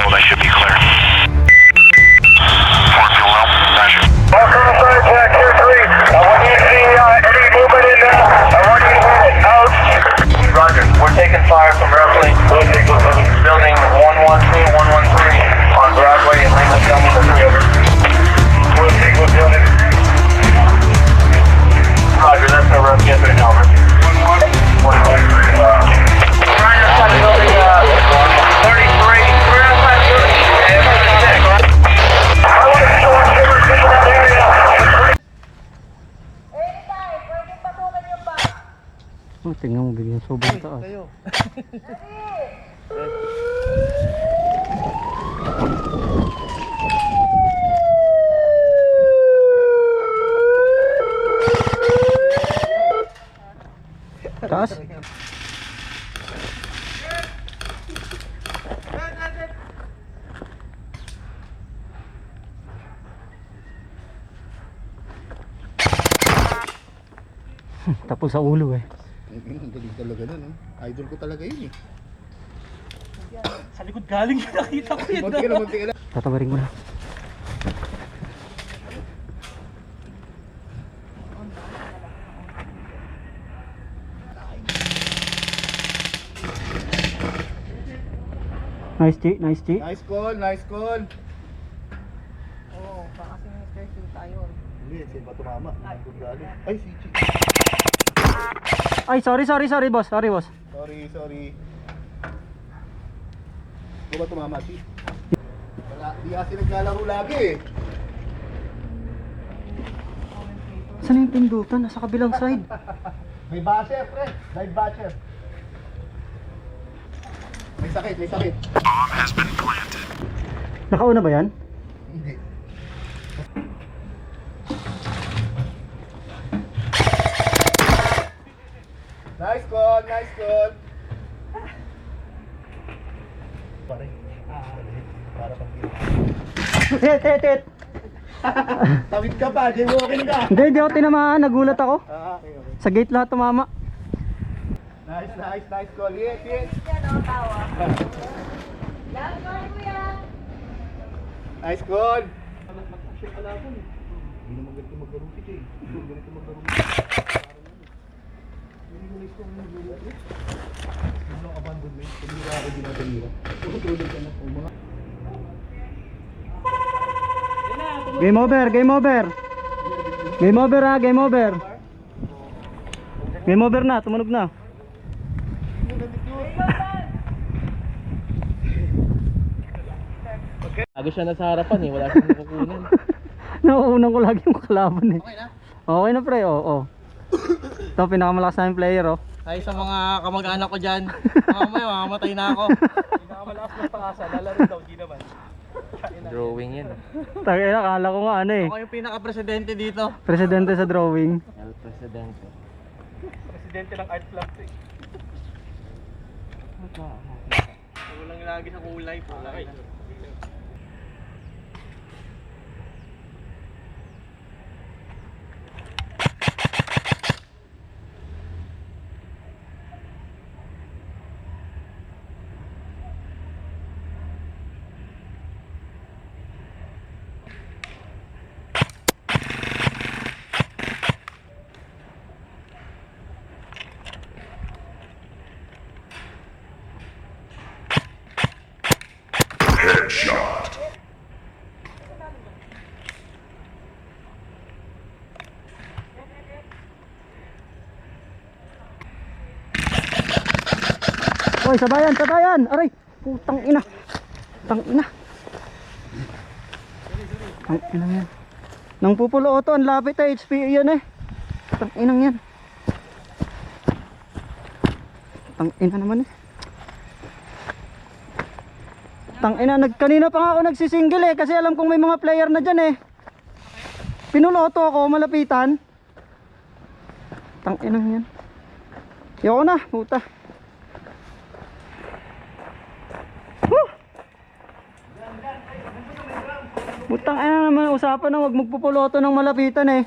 cold, I should be clear. Form fuel low, roger. Welcome to Jack Tier 3. When you see any movement in there, I want you to head out. Roger. We're taking fire from roughly building 112, 113 on Broadway and Lincoln County, the three over. We'll see what building. Roger, that's a rough get right now, over. 113. Right outside the building, 33. We're outside the building. I want to show up everything in that area. Oh, tingnan mo, bigyan sobrang taas. Taas? Tapos sa ulo eh. Ang galing talaga nun, no? Idol ko talaga yun eh. Sa likod galing yun, nakita ko yun. Munti ka na. Tatawarin ko na. Nice G, nice G. Nice call, nice call. Oo, baka kasi stressing tayo. Hindi, siya ba tumama? Ang galing. Ay, si Chi. Ay, sorry boss, sorry boss. Sorry. Di ba tumama, Chi? Wala, di kasi naglalaro lagi eh. Saan yung pindutan? Nasa kabilang side. May basher, pre. Dive basher. May sakit. Bomb has been planted. Nakauna ba yan? Hindi. Nice call. Pare. Para pang Tit. tawid ka pa, jaywalking ka. Hindi ako tinamaan, nagulat ako. Okay. Sa gate lahat tumama. Nice call. Yes. Nice call. Hindi naman ganito maglaro si Jay. Hindi ganito maglaro. Ano abandonment? Pumira ako dinadalira. Tutulog ka na po mga. Game over. Game over na, tumunog na. Lagi siya nasa harapan eh, wala siyang nakukunan. Nauunan ko lagi yung kalaban eh. Okay na pre, oo. Ito pinakamalakas namin player oh. Ay sa mga kamag-anak ko dyan, mamaya mamamatay na ako. Pinakamalakas ng pangasa, lalaro daw, di naman. Drawing yan. Tagay na, kala ko nga ano eh. Ako yung pinaka-presidente dito. Presidente sa drawing. El Presidente. Presidente ng art club eh. Walang lagi sa kulay po. Headshot. Oy, sabayan. Aray, putang ina. Tang ina yan. Nang pupulo auto, ang lapit eh, HP yan eh. Tang inang yan. Tang ina naman eh. Tang ina, kanina pa nga ako nagsisingle eh, kasi alam kong may mga player na dyan eh. Pinuloto ako, malapitan. Tang inang yan. Yoko na, puta. Putang ina naman, usapan na wag magpupuloto ng malapitan eh.